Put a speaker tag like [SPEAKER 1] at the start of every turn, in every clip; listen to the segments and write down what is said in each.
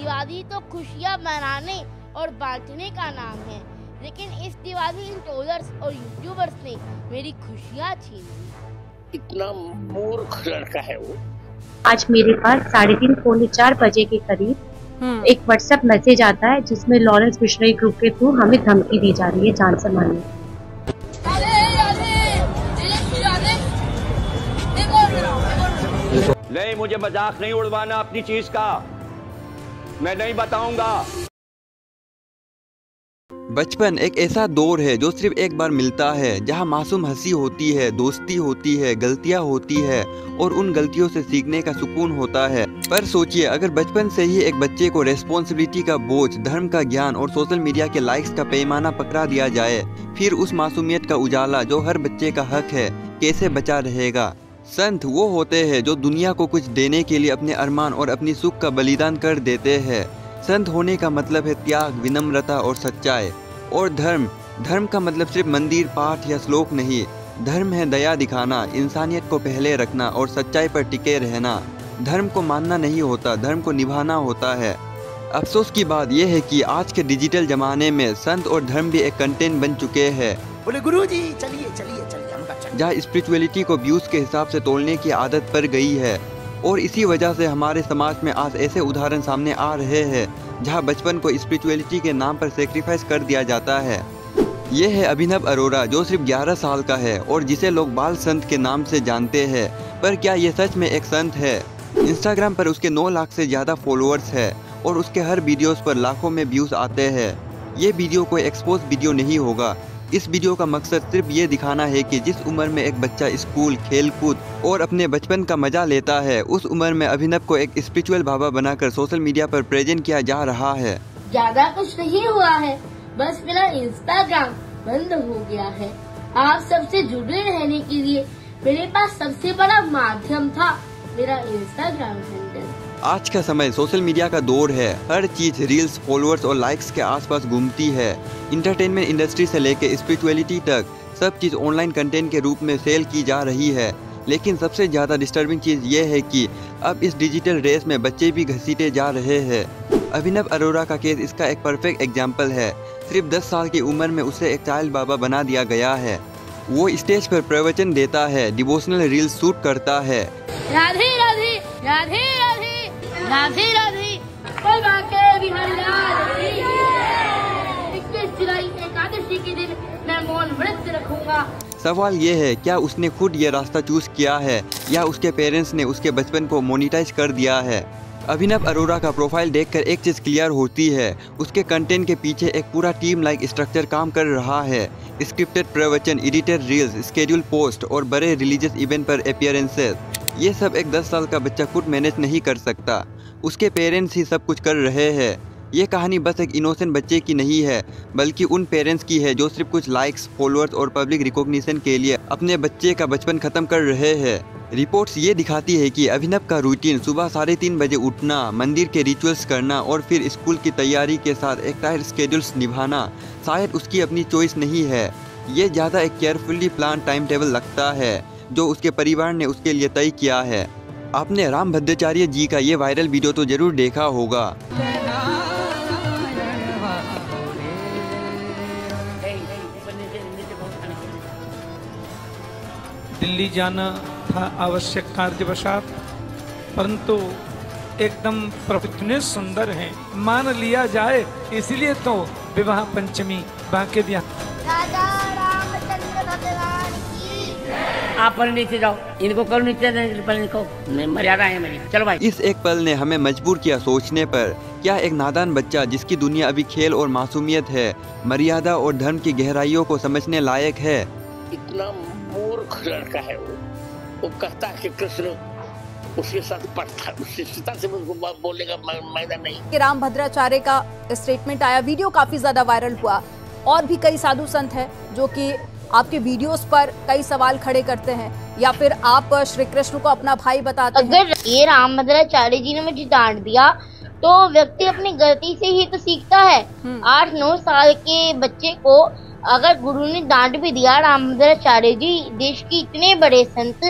[SPEAKER 1] दिवाली तो खुशियाँ मनाने और बांटने का नाम है, लेकिन इस दिवाली इन ट्रोलर्स और यूट्यूबर्स ने मेरी खुशियाँ छीन ली।
[SPEAKER 2] इतना मूर्ख लड़का है वो।
[SPEAKER 3] आज मेरे पास 3:30 पौने 4 बजे के करीब एक व्हाट्सएप मैसेज आता है जिसमें लॉरेंस मिशनरी ग्रुप के थ्रू हमें धमकी दी जा रही है जान से मारने।
[SPEAKER 4] नहीं, मुझे मजाक नहीं उड़वाना अपनी चीज का, मैं नहीं बताऊंगा।
[SPEAKER 5] बचपन एक ऐसा दौर है जो सिर्फ एक बार मिलता है, जहां मासूम हंसी होती है, दोस्ती होती है, गलतियां होती है और उन गलतियों से सीखने का सुकून होता है। पर सोचिए, अगर बचपन से ही एक बच्चे को रेस्पॉन्सिबिलिटी का बोझ, धर्म का ज्ञान और सोशल मीडिया के लाइक्स का पैमाना पकड़ा दिया जाए, फिर उस मासूमियत का उजाला जो हर बच्चे का हक है कैसे बचा रहेगा। संत वो होते हैं जो दुनिया को कुछ देने के लिए अपने अरमान और अपनी सुख का बलिदान कर देते हैं। संत होने का मतलब है त्याग, विनम्रता और सच्चाई। और धर्म का मतलब सिर्फ मंदिर, पाठ या श्लोक नहीं। धर्म है दया दिखाना, इंसानियत को पहले रखना और सच्चाई पर टिके रहना। धर्म को मानना नहीं होता, धर्म को निभाना होता है। अफसोस की बात यह है कि आज के डिजिटल जमाने में संत और धर्म भी एक कंटेंट बन चुके हैं।
[SPEAKER 2] बोले गुरुजी चलिए चलिए चलिए,
[SPEAKER 5] जहाँ स्पिरिचुअलिटी को व्यूज के हिसाब से तोड़ने की आदत पड़ गई है। और इसी वजह से हमारे समाज में आज ऐसे उदाहरण सामने आ रहे हैं जहां बचपन को स्पिरिचुअलिटी के नाम पर सेक्रीफाइस कर दिया जाता है। ये है अभिनव अरोरा, जो सिर्फ 11 साल का है और जिसे लोग बाल संत के नाम से जानते हैं। पर क्या ये सच में एक संत है? इंस्टाग्राम पर उसके 9 लाख से ज़्यादा फॉलोअर्स है और उसके हर वीडियोस पर लाखों में व्यूज़ आते हैं। ये वीडियो कोई एक्सपोज वीडियो नहीं होगा। इस वीडियो का मकसद सिर्फ ये दिखाना है कि जिस उम्र में एक बच्चा स्कूल, खेलकूद और अपने बचपन का मजा लेता है, उस उम्र में अभिनव को एक स्पिरिचुअल बाबा बनाकर सोशल मीडिया पर प्रेजेंट किया जा रहा है।
[SPEAKER 1] ज्यादा कुछ नहीं हुआ है, बस मेरा इंस्टाग्राम बंद हो गया है। आप सबसे जुड़े रहने के लिए मेरे पास सबसे बड़ा माध्यम था मेरा इंस्टाग्राम हैंडल।
[SPEAKER 5] आज का समय सोशल मीडिया का दौर है। हर चीज रील्स, फॉलोअर्स और लाइक्स के आसपास घूमती है। इंटरटेनमेंट इंडस्ट्री से लेकर स्पिरिचुअलिटी तक सब चीज ऑनलाइन कंटेंट के रूप में सेल की जा रही है। लेकिन सबसे ज्यादा डिस्टर्बिंग चीज ये है कि अब इस डिजिटल रेस में बच्चे भी घसीटे जा रहे हैं। अभिनव अरोरा का केस इसका एक परफेक्ट एग्जाम्पल है। सिर्फ 10 साल की उम्र में उसे एक चाइल्ड बाबा बना दिया गया है। वो स्टेज पर प्रवचन देता है, डिवोशनल रील्स शूट करता है।
[SPEAKER 1] राधे राधे राधे राधे राधे राधे, एकादशी के दिन मैं मौन व्रत रखूंगा।
[SPEAKER 5] सवाल ये है, क्या उसने खुद ये रास्ता चूज किया है या उसके पेरेंट्स ने उसके बचपन को मोनिटाइज कर दिया है? अभिनव अरोरा का प्रोफाइल देखकर एक चीज क्लियर होती है, उसके कंटेंट के पीछे एक पूरा टीम लाइक स्ट्रक्चर काम कर रहा है। स्क्रिप्टेड प्रवचन, एडिटेड रील्स, स्केड्यूल पोस्ट और बड़े रिलीजियस इवेंट पर अपीयरेंसेस, ये सब एक 10 साल का बच्चा खुद मैनेज नहीं कर सकता। उसके पेरेंट्स ही सब कुछ कर रहे हैं। ये कहानी बस एक इनोसेंट बच्चे की नहीं है, बल्कि उन पेरेंट्स की है जो सिर्फ कुछ लाइक्स, फॉलोअर्स और पब्लिक रिकॉग्निशन के लिए अपने बच्चे का बचपन खत्म कर रहे हैं। रिपोर्ट्स ये दिखाती है कि अभिनव का रूटीन सुबह 3:30 बजे उठना, मंदिर के रिचुअल्स करना और फिर स्कूल की तैयारी के साथ एक टाइट स्केड्यूल्स निभाना शायद उसकी अपनी चॉइस नहीं है। ये ज़्यादा एक केयरफुली प्लान टाइम टेबल लगता है जो उसके परिवार ने उसके लिए तय किया है। आपने राम भद्राचार्य जी का ये वायरल वीडियो तो जरूर देखा होगा।
[SPEAKER 6] दिल्ली जाना था आवश्यक कार्यवशात, परंतु एकदम प्रभु इतने सुंदर हैं, मान लिया जाए, इसलिए तो विवाह पंचमी बांके दिया।
[SPEAKER 7] आप पर नीचे जाओ, इनको करो नीचे, इनको मर्यादा है मेरी। चलो भाई।
[SPEAKER 5] इस एक पल ने हमें मजबूर किया सोचने पर, क्या एक नादान बच्चा जिसकी दुनिया अभी खेल और मासूमियत है, मर्यादा और धर्म की गहराइयों को समझने लायक है?
[SPEAKER 2] इतना मूर्ख लड़का है वो कहता है कि कृष्ण उसके साथ पढ़ता, उसकी सीता से उसको बोलने का मैदान नहीं।
[SPEAKER 8] कि राम भद्राचार्य का स्टेटमेंट आया, वीडियो काफी ज्यादा वायरल हुआ और भी कई साधु संत हैं जो कि आपके वीडियोस पर कई सवाल खड़े करते हैं या फिर आप श्री कृष्ण को अपना भाई बताते हैं।
[SPEAKER 1] अगर ये राम भद्राचार्य जी ने मुझे डांट दिया तो व्यक्ति अपनी गलती से ही तो सीखता है। 8-9 साल के बच्चे को अगर गुरु ने डांट भी दिया, राम भद्राचार्य जी देश के इतने बड़े संत,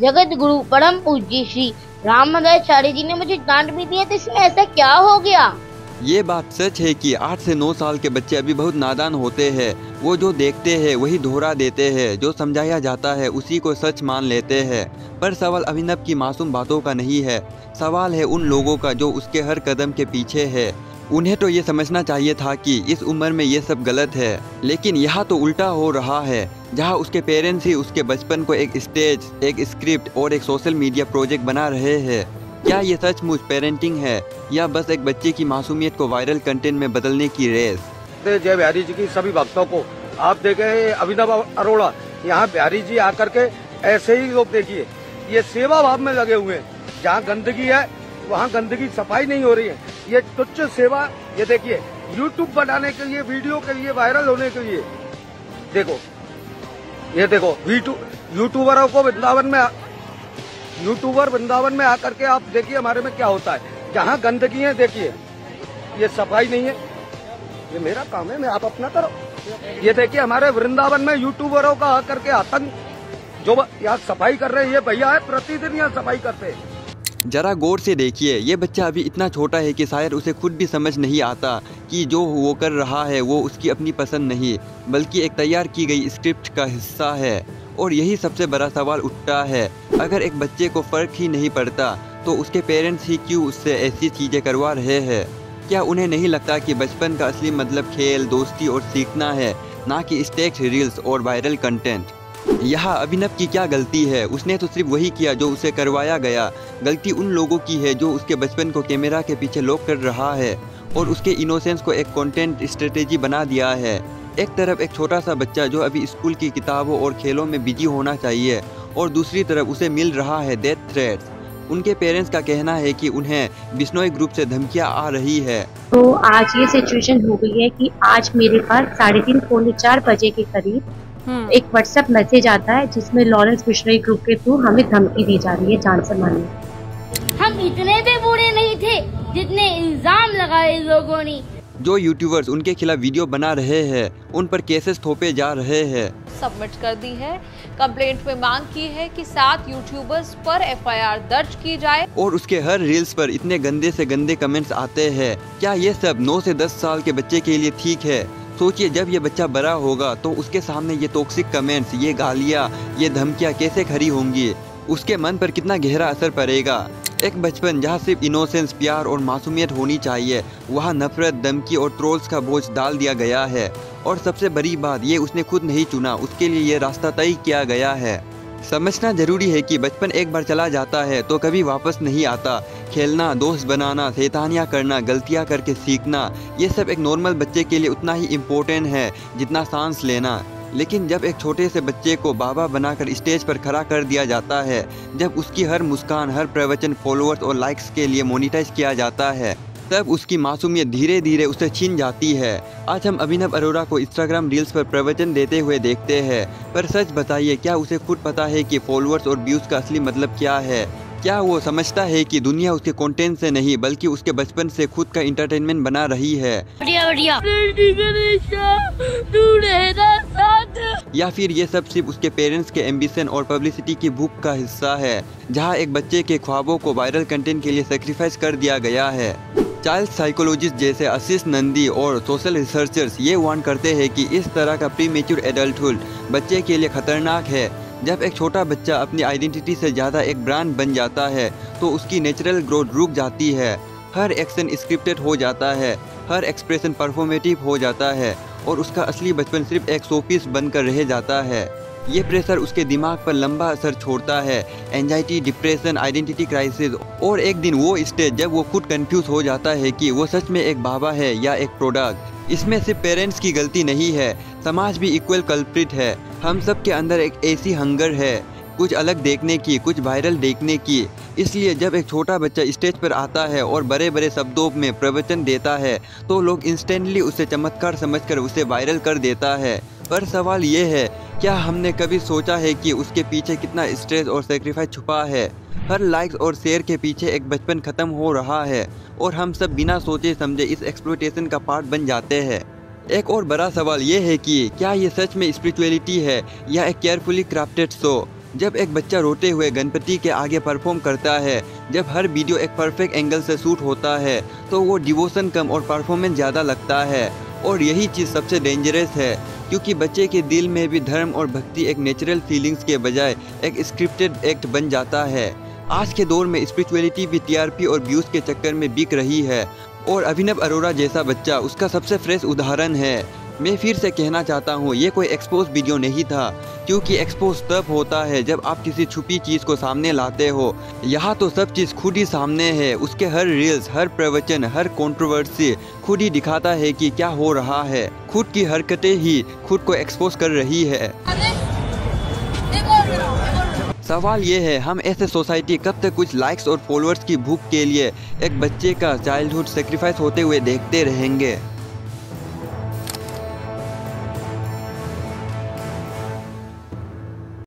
[SPEAKER 1] जगत गुरु परम पूज्य श्री रामाचार्य जी ने मुझे डांट भी दी है, तो इसमें ऐसा क्या हो गया?
[SPEAKER 5] ये बात सच है कि 8 से 9 साल के बच्चे अभी बहुत नादान होते हैं। वो जो देखते हैं वही दोहरा देते हैं, जो समझाया जाता है उसी को सच मान लेते हैं। पर सवाल अभिनव की मासूम बातों का नहीं है, सवाल है उन लोगों का जो उसके हर कदम के पीछे है। उन्हें तो ये समझना चाहिए था कि इस उम्र में ये सब गलत है, लेकिन यहाँ तो उल्टा हो रहा है, जहाँ उसके पेरेंट्स ही उसके बचपन को एक स्टेज, एक स्क्रिप्ट और एक सोशल मीडिया प्रोजेक्ट बना रहे हैं। क्या ये सचमुच पेरेंटिंग है या बस एक बच्चे की मासूमियत को वायरल कंटेंट में बदलने की रेस?
[SPEAKER 9] जय बिहारी जी की सभी भक्तों को आप देखे अभिनव अरोड़ा यहाँ बिहारी जी आकर के ऐसे ही लोग देखिए ये सेवा भाव में लगे हुए हैं। जहाँ गंदगी है वहाँ गंदगी सफाई नहीं हो रही है, ये तुच्छ सेवा। ये देखिए यूट्यूब बनाने के लिए, वीडियो के लिए, वायरल होने के लिए, देखो ये देखो यूट्यूबरों को वृंदावन में आकर के आप देखिए हमारे में क्या होता है। जहाँ गंदगी है देखिए ये सफाई नहीं है, ये मेरा काम है, मैं आप अपना करो। ये देखिए हमारे वृंदावन में यूट्यूबरों का आकर के आतंक, जो यहाँ सफाई कर रहे हैं ये भैया है, प्रतिदिन यहाँ सफाई करते हैं।
[SPEAKER 5] जरा गौर से देखिए, ये बच्चा अभी इतना छोटा है कि शायद उसे खुद भी समझ नहीं आता कि जो वो कर रहा है वो उसकी अपनी पसंद नहीं, बल्कि एक तैयार की गई स्क्रिप्ट का हिस्सा है। और यही सबसे बड़ा सवाल उठता है, अगर एक बच्चे को फर्क ही नहीं पड़ता तो उसके पेरेंट्स ही क्यों उससे ऐसी चीज़ें करवा रहे हैं? क्या उन्हें नहीं लगता कि बचपन का असली मतलब खेल, दोस्ती और सीखना है, ना कि स्टेज रील्स और वायरल कंटेंट? यहाँ अभिनव की क्या गलती है? उसने तो सिर्फ वही किया जो उसे करवाया गया। गलती उन लोगों की है जो उसके बचपन को कैमरा के पीछे लॉक कर रहा है और उसके इनोसेंस को एक कंटेंट स्ट्रेटेजी बना दिया है। एक तरफ एक छोटा सा बच्चा जो अभी स्कूल की किताबों और खेलों में बिजी होना चाहिए, और दूसरी तरफ उसे मिल रहा है डेथ थ्रेट्स। उनके पेरेंट्स का कहना है कि उन्हें बिश्नोई ग्रुप से धमकियां आ रही है।
[SPEAKER 3] तो आज ये सिचुएशन हो गई है कि आज मेरे पास 3:30 पौने 4 बजे के करीब एक व्हाट्सएप मैसेज आता है जिसमें लॉरेंस बिश्नोई ग्रुप के थ्रू हमें धमकी दी जा रही है जान से मारने।
[SPEAKER 1] हम इतने भी बुरे नहीं थे जितने इल्जाम लगाए लोगों ने।
[SPEAKER 5] जो यूट्यूबर्स उनके खिलाफ वीडियो बना रहे हैं उन पर केसेस थोपे जा रहे हैं।
[SPEAKER 10] सबमिट कर दी है, कंप्लेंट में मांग की है कि 7 यूट्यूबर्स पर एफआईआर दर्ज की जाए।
[SPEAKER 5] और उसके हर रील्स पर इतने गंदे से गंदे कमेंट्स आते हैं। क्या ये सब 9 से 10 साल के बच्चे के लिए ठीक है? सोचिए जब ये बच्चा बड़ा होगा तो उसके सामने ये टॉक्सिक कमेंट्स, ये गालियाँ, ये धमकियाँ कैसे खड़ी होंगी? उसके मन पर कितना गहरा असर पड़ेगा? एक बचपन जहाँ सिर्फ इनोसेंस, प्यार और मासूमियत होनी चाहिए, वहाँ नफरत, धमकी और ट्रोल्स का बोझ डाल दिया गया है। और सबसे बड़ी बात, ये उसने खुद नहीं चुना, उसके लिए ये रास्ता तय किया गया है। समझना जरूरी है कि बचपन एक बार चला जाता है तो कभी वापस नहीं आता। खेलना, दोस्त बनाना, शैतानियाँ करना, गलतियाँ करके सीखना, ये सब एक नॉर्मल बच्चे के लिए उतना ही इम्पोर्टेंट है जितना सांस लेना। लेकिन जब एक छोटे से बच्चे को बाबा बनाकर स्टेज पर खड़ा कर दिया जाता है, जब उसकी हर मुस्कान, हर प्रवचन फॉलोअर्स और लाइक्स के लिए मोनिटाइज किया जाता है, तब उसकी मासूमियत धीरे धीरे उसे छीन जाती है। आज हम अभिनव अरोड़ा को इंस्टाग्राम रील्स पर प्रवचन देते हुए देखते हैं, पर सच बताइए क्या उसे खुद पता है कि फॉलोअर्स और व्यूज़ का असली मतलब क्या है? क्या वो समझता है कि दुनिया उसके कंटेंट से नहीं बल्कि उसके बचपन से खुद का इंटरटेनमेंट बना रही है? या फिर ये सब सिर्फ उसके पेरेंट्स के एम्बिशन और पब्लिसिटी की भूख का हिस्सा है, जहां एक बच्चे के ख्वाबों को वायरल कंटेंट के लिए सेक्रीफाइस कर दिया गया है? चाइल्ड साइकोलॉजिस्ट जैसे आशीष नंदी और सोशल रिसर्चर्स ये वार्न करते हैं कि इस तरह का प्रीमेच्योर एडल्टहुड बच्चे के लिए खतरनाक है। जब एक छोटा बच्चा अपनी आइडेंटिटी से ज़्यादा एक ब्रांड बन जाता है तो उसकी नेचुरल ग्रोथ रुक जाती है। हर एक्शन स्क्रिप्टेड हो जाता है, हर एक्सप्रेशन परफॉर्मेटिव हो जाता है और उसका असली बचपन सिर्फ एक शोपीस बनकर रह जाता है। ये प्रेशर उसके दिमाग पर लंबा असर छोड़ता है, एंजाइटी, डिप्रेशन, आइडेंटिटी क्राइसिस, और एक दिन वो स्टेज जब वो खुद कंफ्यूज हो जाता है कि वो सच में एक बाबा है या एक प्रोडक्ट। इसमें सिर्फ पेरेंट्स की गलती नहीं है, समाज भी इक्वल कल्प्रिट है। हम सब के अंदर एक ऐसी हंगर है कुछ अलग देखने की, कुछ वायरल देखने की। इसलिए जब एक छोटा बच्चा स्टेज पर आता है और बड़े बड़े शब्दों में प्रवचन देता है तो लोग इंस्टेंटली उसे चमत्कार समझकर उसे वायरल कर देता है। पर सवाल ये है, क्या हमने कभी सोचा है कि उसके पीछे कितना स्ट्रेस और सेक्रीफाइस छुपा है? हर लाइक्स और शेयर के पीछे एक बचपन खत्म हो रहा है और हम सब बिना सोचे समझे इस एक्सप्लॉयटेशन का पार्ट बन जाते हैं। एक और बड़ा सवाल ये है कि क्या ये सच में स्पिरिचुअलिटी है या एक केयरफुली क्राफ्टेड शो? जब एक बच्चा रोते हुए गणपति के आगे परफॉर्म करता है, जब हर वीडियो एक परफेक्ट एंगल से शूट होता है, तो वो डिवोशन कम और परफॉर्मेंस ज़्यादा लगता है। और यही चीज़ सबसे डेंजरस है, क्योंकि बच्चे के दिल में भी धर्म और भक्ति एक नेचुरल फीलिंग्स के बजाय एक स्क्रिप्टेड एक्ट बन जाता है। आज के दौर में स्पिरिचुअलिटी भी टीआरपी और व्यूज़ के चक्कर में बिक रही है, और अभिनव अरोड़ा जैसा बच्चा उसका सबसे फ्रेश उदाहरण है। मैं फिर से कहना चाहता हूँ, ये कोई एक्सपोज वीडियो नहीं था, क्योंकि एक्सपोज तब होता है जब आप किसी छुपी चीज़ को सामने लाते हो। यहाँ तो सब चीज़ खुद ही सामने है। उसके हर रील्स, हर प्रवचन, हर कंट्रोवर्सी खुद ही दिखाता है कि क्या हो रहा है। खुद की हरकतें ही खुद को एक्सपोज कर रही है। सवाल ये है, हम ऐसे सोसाइटी कब तक कुछ लाइक्स और फॉलोअर्स की भूख के लिए एक बच्चे का चाइल्डहुड सेक्रीफाइस होते हुए देखते रहेंगे?